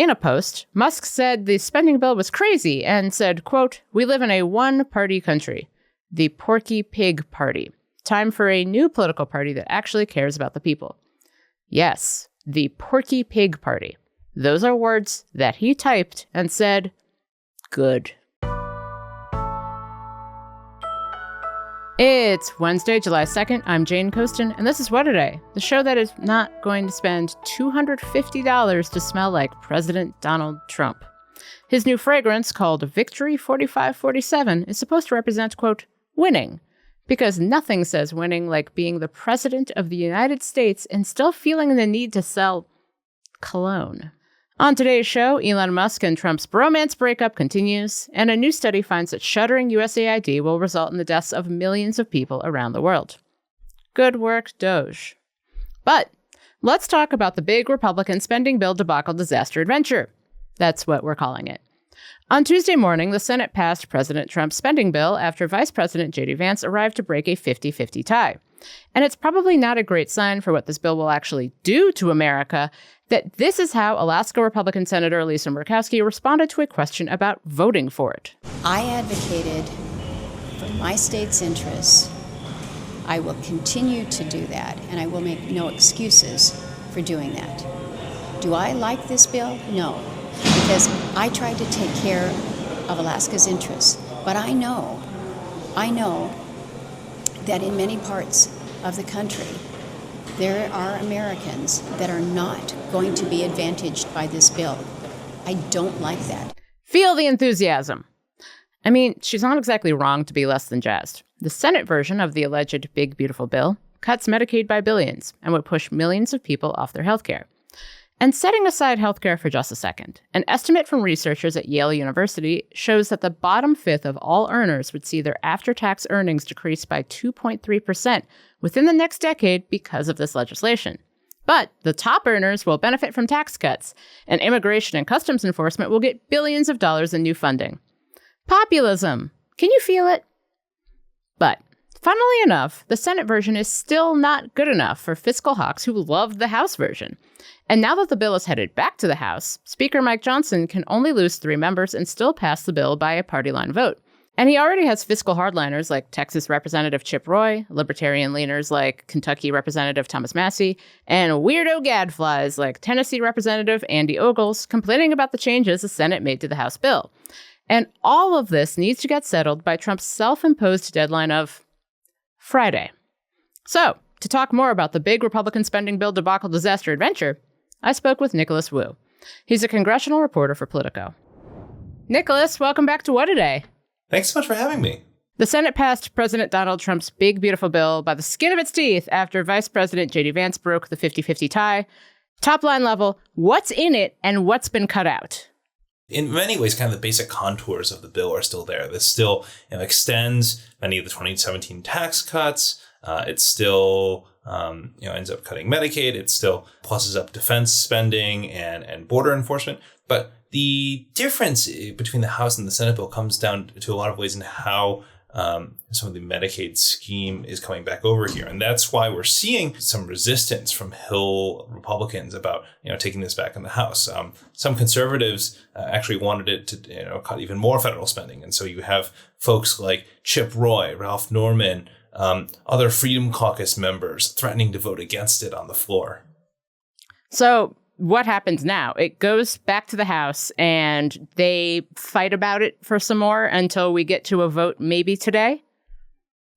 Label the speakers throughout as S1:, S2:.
S1: In a post, Musk said the spending bill was crazy and said, quote, "We live in a one-party country, the Porky Pig Party. Time for a new political party that actually cares about the people." Yes, the Porky Pig Party. Those are words that he typed and said, good. It's Wednesday, July 2nd. I'm Jane Coaston, and this is What A Day, the show that is not going to spend $250 to smell like President Donald Trump. His new fragrance, called Victory 4547, is supposed to represent, quote, winning, because nothing says winning like being the President of the United States and still feeling the need to sell cologne. On today's show, Elon Musk and Trump's bromance breakup continues, and a new study finds that shuttering USAID will result in the deaths of millions of people around the world. Good work, DOGE. But let's talk about the big Republican spending bill debacle disaster adventure. That's what we're calling it. On Tuesday morning, the Senate passed President Trump's spending bill after Vice President JD Vance arrived to break a 50-50 tie. And it's probably not a great sign for what this bill will actually do to America that this is how Alaska Republican Senator Lisa Murkowski responded to a question about voting for it.
S2: I advocated for my state's interests. I will continue to do that, and I will make no excuses for doing that. Do I like this bill? No, because I tried to take care of Alaska's interests. But I know that in many parts of the country, there are Americans that are not going to be advantaged by this bill. I don't like that.
S1: Feel the enthusiasm. I mean, she's not exactly wrong to be less than jazzed. The Senate version of the alleged big, beautiful bill cuts Medicaid by billions and would push millions of people off their health care. And setting aside healthcare for just a second, an estimate from researchers at Yale University shows that the bottom fifth of all earners would see their after-tax earnings decrease by 2.3% within the next decade because of this legislation. But the top earners will benefit from tax cuts, and immigration and customs enforcement will get billions of dollars in new funding. Populism. Can you feel it? But funnily enough, the Senate version is still not good enough for fiscal hawks who loved the House version. And now that the bill is headed back to the House, Speaker Mike Johnson can only lose 3 members and still pass the bill by a party line vote. And he already has fiscal hardliners like Texas Representative Chip Roy, libertarian leaners like Kentucky Representative Thomas Massie, and weirdo gadflies like Tennessee Representative Andy Ogles complaining about the changes the Senate made to the House bill. And all of this needs to get settled by Trump's self-imposed deadline of Friday. So, to talk more about the big Republican spending bill debacle disaster adventure, I spoke with Nicholas Wu. He's a congressional reporter for Politico. Nicholas, welcome back to What A Day.
S3: Thanks so much for having me.
S1: The Senate passed President Donald Trump's big, beautiful bill by the skin of its teeth after Vice President JD Vance broke the 50-50 tie. Top line level, what's in it and what's been cut out?
S3: In many ways, kind of the basic contours of the bill are still there. This still extends many of the 2017 tax cuts. It still ends up cutting Medicaid. It still pluses up defense spending and border enforcement. But the difference between the House and the Senate bill comes down to a lot of ways in how some of the Medicaid scheme is coming back over here. And that's why we're seeing some resistance from Hill Republicans about, taking this back in the House. Some conservatives actually wanted it to, cut even more federal spending. And so you have folks like Chip Roy, Ralph Norman, other Freedom Caucus members threatening to vote against it on the floor.
S1: So what happens now? It goes back to the House and they fight about it for some more until we get to a vote maybe today?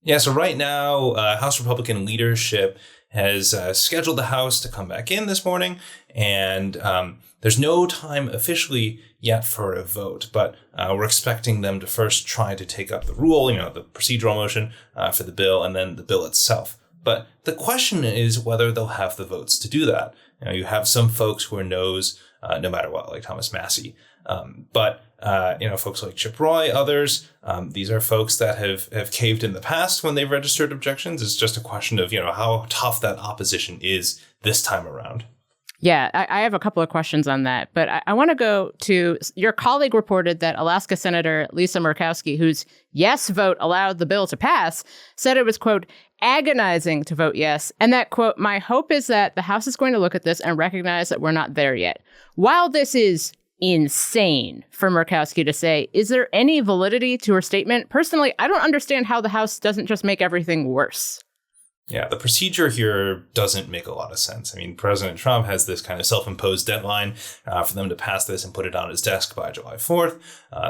S3: Yeah, so right now, House Republican leadership has scheduled the House to come back in this morning, and there's no time officially yet for a vote, but we're expecting them to first try to take up the rule, the procedural motion for the bill, and then the bill itself. But the question is whether they'll have the votes to do that. You have some folks who are no's no matter what, like Thomas Massie. But folks like Chip Roy, others, these are folks that have caved in the past when they've registered objections. It's just a question of, how tough that opposition is this time around.
S1: Yeah, I have a couple of questions on that, but I want to go to your colleague reported that Alaska Senator Lisa Murkowski, whose yes vote allowed the bill to pass, said it was, quote, agonizing to vote yes, and that, quote, my hope is that the House is going to look at this and recognize that we're not there yet. While this is insane for Murkowski to say, is there any validity to her statement? Personally, I don't understand how the House doesn't just make everything worse.
S3: Yeah, the procedure here doesn't make a lot of sense. I mean, President Trump has this kind of self-imposed deadline for them to pass this and put it on his desk by July 4th.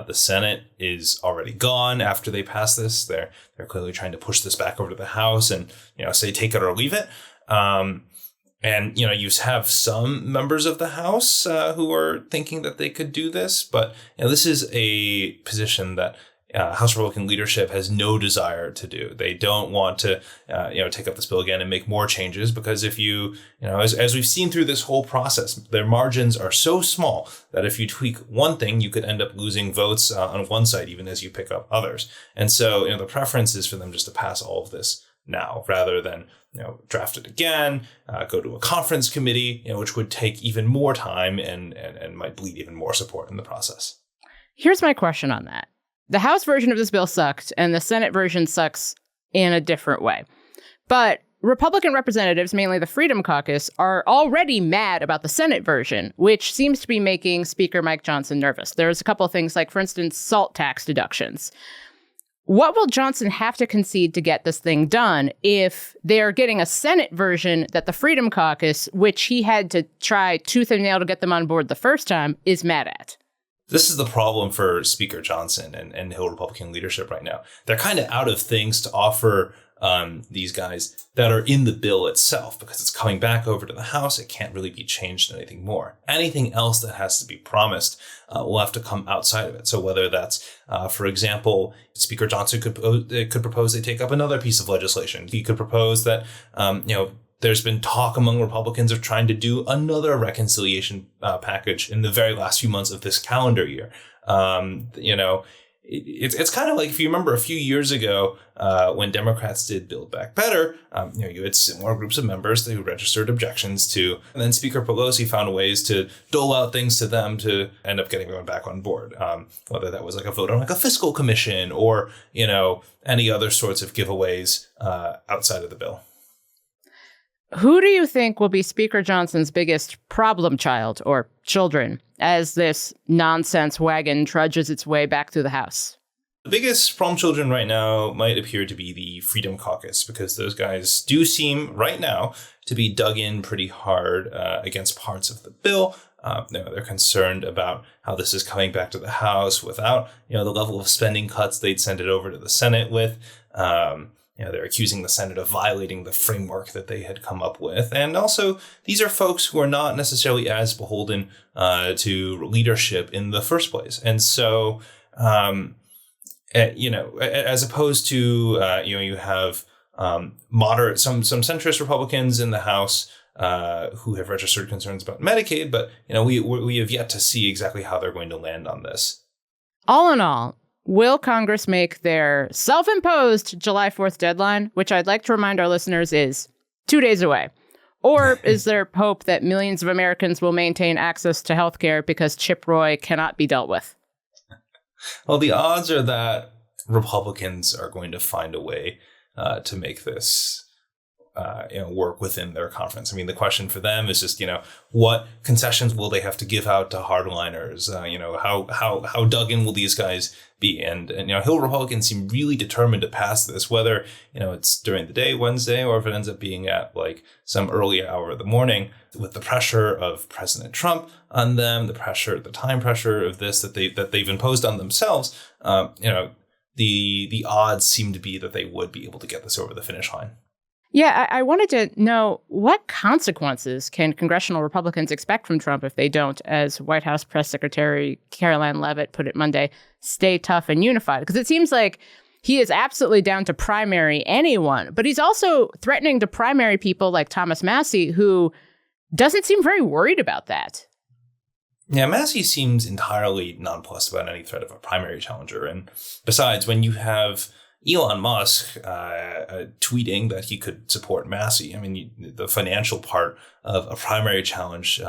S3: The Senate is already gone after they pass this. They're clearly trying to push this back over to the House and, say take it or leave it. And, you have some members of the House who are thinking that they could do this. But this is a position that House Republican leadership has no desire to do. They don't want to, take up this bill again and make more changes because if as we've seen through this whole process, their margins are so small that if you tweak one thing, you could end up losing votes on one side, even as you pick up others. And so, the preference is for them just to pass all of this now rather than, draft it again, go to a conference committee, which would take even more time and might bleed even more support in the process.
S1: Here's my question on that. The House version of this bill sucked, and the Senate version sucks in a different way. But Republican representatives, mainly the Freedom Caucus, are already mad about the Senate version, which seems to be making Speaker Mike Johnson nervous. There's a couple of things like, for instance, salt tax deductions. What will Johnson have to concede to get this thing done if they're getting a Senate version that the Freedom Caucus, which he had to try tooth and nail to get them on board the first time, is mad at?
S3: This is the problem for Speaker Johnson and Hill Republican leadership right now. They're kind of out of things to offer these guys that are in the bill itself because it's coming back over to the House. It can't really be changed to anything more. Anything else that has to be promised will have to come outside of it. So whether that's, for example, Speaker Johnson could propose they take up another piece of legislation. He could propose that, there's been talk among Republicans of trying to do another reconciliation package in the very last few months of this calendar year. It's kind of like if you remember a few years ago when Democrats did Build Back Better, you had similar groups of members who registered objections to, and then Speaker Pelosi found ways to dole out things to them to end up getting everyone back on board. Whether that was like a vote on like a fiscal commission or, any other sorts of giveaways outside of the bill.
S1: Who do you think will be Speaker Johnson's biggest problem child or children as this nonsense wagon trudges its way back through the House?
S3: The biggest problem children right now might appear to be the Freedom Caucus, because those guys do seem right now to be dug in pretty hard against parts of the bill. They're concerned about how this is coming back to the House without, the level of spending cuts they'd send it over to the Senate with. They're accusing the Senate of violating the framework that they had come up with. And also, these are folks who are not necessarily as beholden to leadership in the first place. And so, as opposed to, you have moderate, some centrist Republicans in the House who have registered concerns about Medicaid, but, we have yet to see exactly how they're going to land on this.
S1: All in all, will Congress make their self-imposed July 4th deadline, which I'd like to remind our listeners is 2 days away? Or is there hope that millions of Americans will maintain access to health care because Chip Roy cannot be dealt with?
S3: Well, the odds are that Republicans are going to find a way to make this work within their conference. I mean, the question for them is just, what concessions will they have to give out to hardliners? How dug in will these guys be? And Hill Republicans seem really determined to pass this, whether, it's during the day, Wednesday, or if it ends up being at like some early hour of the morning, with the pressure of President Trump on them, the time pressure of this that they've imposed on themselves. The odds seem to be that they would be able to get this over the finish line.
S1: Yeah, I wanted to know, what consequences can congressional Republicans expect from Trump if they don't, as White House Press Secretary Caroline Leavitt put it Monday, stay tough and unified? Because it seems like he is absolutely down to primary anyone, but he's also threatening to primary people like Thomas Massie, who doesn't seem very worried about that.
S3: Yeah, Massie seems entirely nonplussed about any threat of a primary challenger. And besides, when you have Elon Musk tweeting that he could support Massey. I mean, the financial part of a primary challenge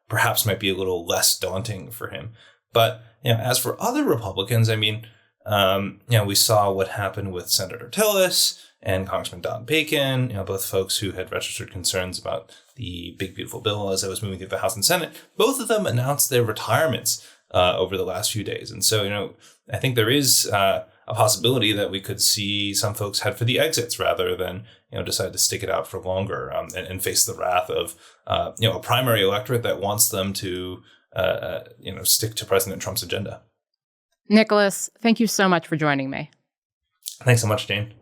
S3: perhaps might be a little less daunting for him. But as for other Republicans, I mean, we saw what happened with Senator Tillis and Congressman Don Bacon, both folks who had registered concerns about the big, beautiful bill as it was moving through the House and Senate. Both of them announced their retirements over the last few days. And so, I think there is a possibility that we could see some folks head for the exits rather than, decide to stick it out for longer and face the wrath of, a primary electorate that wants them to, stick to President Trump's agenda.
S1: Nicholas, thank you so much for joining me.
S3: Thanks so much, Jane.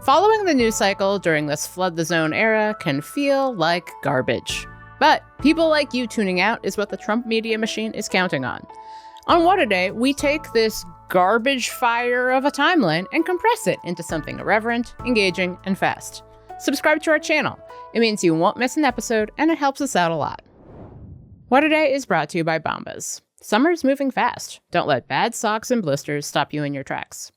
S1: Following the news cycle during this flood the zone era can feel like garbage. But people like you tuning out is what the Trump media machine is counting on. On What A Day, we take this garbage fire of a timeline and compress it into something irreverent, engaging, and fast. Subscribe to our channel. It means you won't miss an episode, and it helps us out a lot. What A Day is brought to you by Bombas. Summer's moving fast. Don't let bad socks and blisters stop you in your tracks.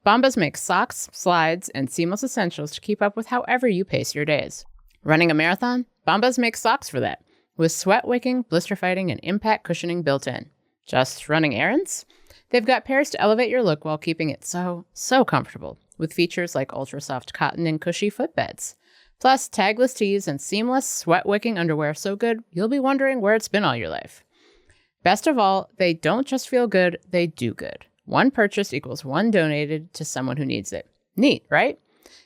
S1: Bombas makes socks, slides, and seamless essentials to keep up with however you pace your days. Running a marathon? Bombas makes socks for that, with sweat-wicking, blister-fighting, and impact cushioning built in. Just running errands? They've got pairs to elevate your look while keeping it so comfortable, with features like ultra-soft cotton and cushy footbeds. Plus, tagless tees and seamless, sweat-wicking underwear so good, you'll be wondering where it's been all your life. Best of all, they don't just feel good, they do good. One purchase equals one donated to someone who needs it. Neat, right?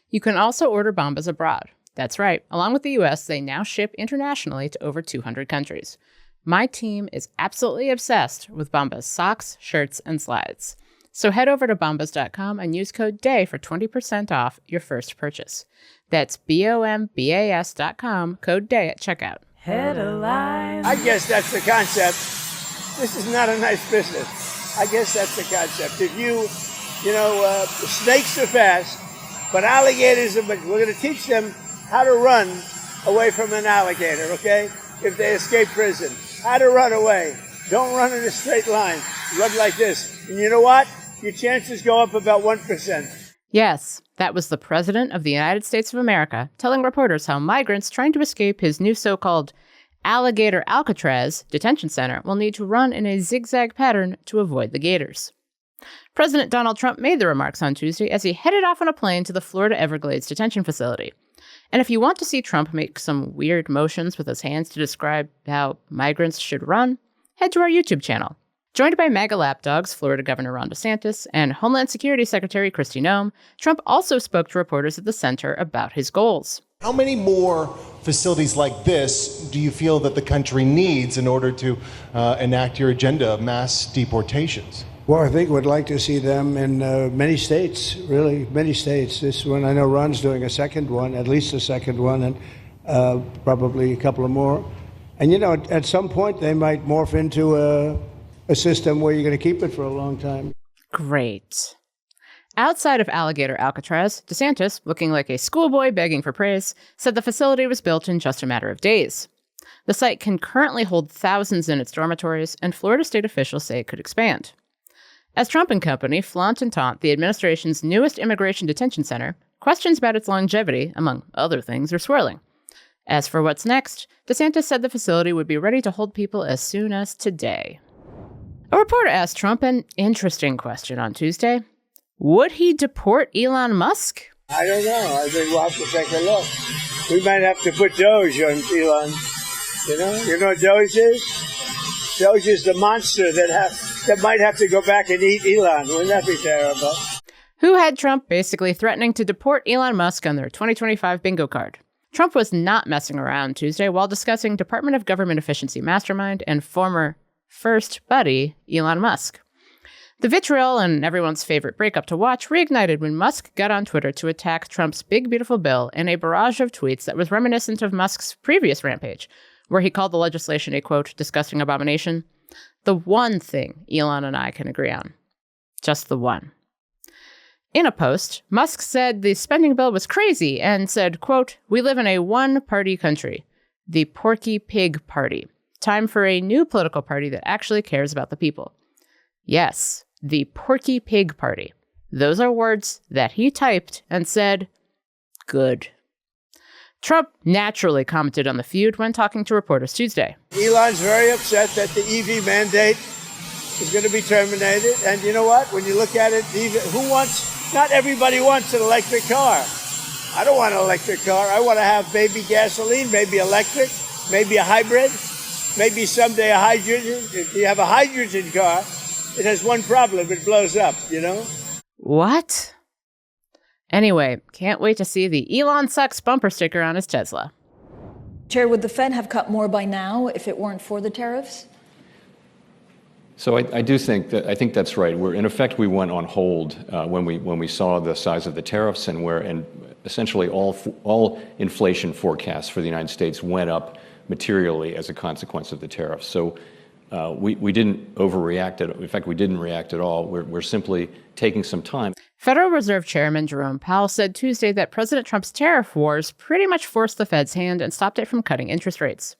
S1: You can also order Bombas abroad. That's right. Along with the US, they now ship internationally to over 200 countries. My team is absolutely obsessed with Bombas socks, shirts, and slides. So head over to bombas.com and use code DAY for 20% off your first purchase. That's BOMBAS.com, code DAY at checkout.
S4: Headlines. I guess that's the concept. This is not a nice business. I guess that's the concept. If snakes are fast, but alligators are, we're going to teach them how to run away from an alligator, okay? If they escape prison. How to run away. Don't run in a straight line. Run like this. And you know what? Your chances go up about 1%.
S1: Yes, that was the President of the United States of America telling reporters how migrants trying to escape his new so-called Alligator Alcatraz detention center will need to run in a zigzag pattern to avoid the gators. President Donald Trump made the remarks on Tuesday as he headed off on a plane to the Florida Everglades detention facility. And if you want to see Trump make some weird motions with his hands to describe how migrants should run, head to our YouTube channel. Joined by MAGA lapdogs Florida Governor Ron DeSantis and Homeland Security Secretary Kristi Noem, Trump also spoke to reporters at the center about his goals.
S5: How many more facilities like this do you feel that the country needs in order to enact your agenda of mass deportations?
S6: Well, I think we'd like to see them in many states, really, many states. This one, I know Ron's doing a second one, at least a second one, and probably a couple of more. And, at some point, they might morph into a system where you're going to keep it for a long time.
S1: Great. Outside of Alligator Alcatraz, DeSantis, looking like a schoolboy begging for praise, said the facility was built in just a matter of days. The site can currently hold thousands in its dormitories, and Florida state officials say it could expand. As Trump and company flaunt and taunt the administration's newest immigration detention center, questions about its longevity, among other things, are swirling. As for what's next, DeSantis said the facility would be ready to hold people as soon as today. A reporter asked Trump an interesting question on Tuesday. Would he deport Elon Musk?
S4: I don't know. I think we'll have to take a look. We might have to put DOGE on Elon. You know what DOGE is? DOGE is the monster that might have to go back and eat Elon. Wouldn't that be terrible?
S1: Who had Trump basically threatening to deport Elon Musk on their 2025 bingo card. Trump was not messing around Tuesday while discussing Department of Government Efficiency mastermind and former first buddy, Elon Musk. The vitriol and everyone's favorite breakup to watch reignited when Musk got on Twitter to attack Trump's big, beautiful bill in a barrage of tweets that was reminiscent of Musk's previous rampage, where he called the legislation a, quote, disgusting abomination. The one thing Elon and I can agree on. Just the one. In a post, Musk said the spending bill was crazy and said, quote, we live in a one-party country, the Porky Pig Party. Time for a new political party that actually cares about the people. Yes, the Porky Pig Party. Those are words that he typed and said, good. Trump naturally commented on the feud when talking to reporters Tuesday.
S4: Elon's very upset that the EV mandate is going to be terminated. And you know what? When you look at it, not everybody wants an electric car. I don't want an electric car. I want to have maybe gasoline, maybe electric, maybe a hybrid, maybe someday a hydrogen. If you have a hydrogen car, it has one problem. It blows up, you know?
S1: What? Anyway, can't wait to see the Elon sucks bumper sticker on his Tesla.
S7: Chair, would the Fed have cut more by now if it weren't for the tariffs?
S8: So I think that's right. In effect, we went on hold when we saw the size of the tariffs and essentially all inflation forecasts for the United States went up materially as a consequence of the tariffs. So we didn't overreact. In fact, we didn't react at all. We're simply taking some time.
S1: Federal Reserve Chairman Jerome Powell said Tuesday that President Trump's tariff wars pretty much forced the Fed's hand and stopped it from cutting interest rates.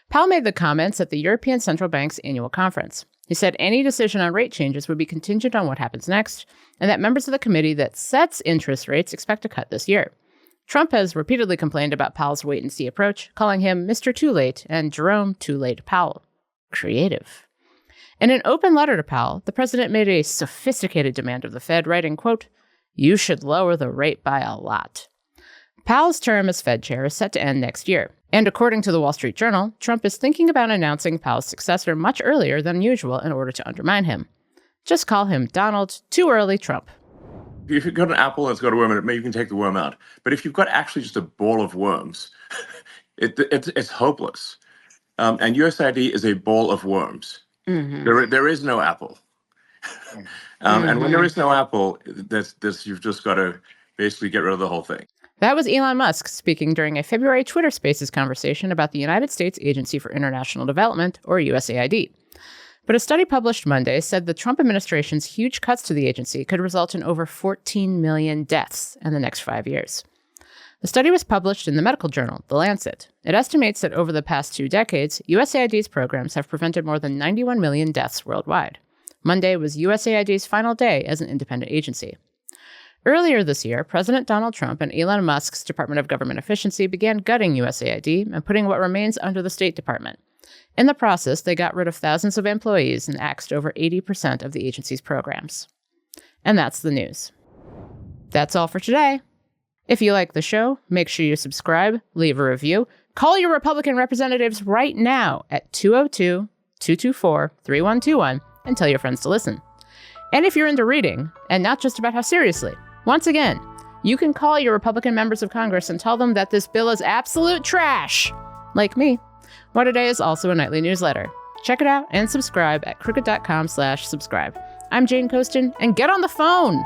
S1: Powell made the comments at the European Central Bank's annual conference. He said any decision on rate changes would be contingent on what happens next, and that members of the committee that sets interest rates expect to cut this year. Trump has repeatedly complained about Powell's wait-and-see approach, calling him Mr. Too Late and Jerome Too Late Powell. Creative. In an open letter to Powell, the president made a sophisticated demand of the Fed, writing, quote, "You should lower the rate by a lot." Powell's term as Fed chair is set to end next year. And according to the Wall Street Journal, Trump is thinking about announcing Powell's successor much earlier than usual in order to undermine him. Just call him Donald Too Early Trump.
S9: If you've got an apple and it's got a worm in it, maybe you can take the worm out. But if you've got actually just a ball of worms, it's hopeless. And USAID is a ball of worms. Mm-hmm. There is no apple. And when there is no apple, you've just got to basically get rid of the whole thing.
S1: That was Elon Musk speaking during a February Twitter Spaces conversation about the United States Agency for International Development, or USAID. But a study published Monday said the Trump administration's huge cuts to the agency could result in over 14 million deaths in the next 5 years. The study was published in the medical journal, The Lancet. It estimates that over the past 2 decades, USAID's programs have prevented more than 91 million deaths worldwide. Monday was USAID's final day as an independent agency. Earlier this year, President Donald Trump and Elon Musk's Department of Government Efficiency began gutting USAID and putting what remains under the State Department. In the process, they got rid of thousands of employees and axed over 80% of the agency's programs. And that's the news. That's all for today. If you like the show, make sure you subscribe, leave a review, call your Republican representatives right now at 202-224-3121 and tell your friends to listen. And if you're into reading, and not just about how seriously, once again, you can call your Republican members of Congress and tell them that this bill is absolute trash. Like me. What A Day is also a nightly newsletter. Check it out and subscribe at crooked.com/subscribe. I'm Jane Coaston, and get on the phone!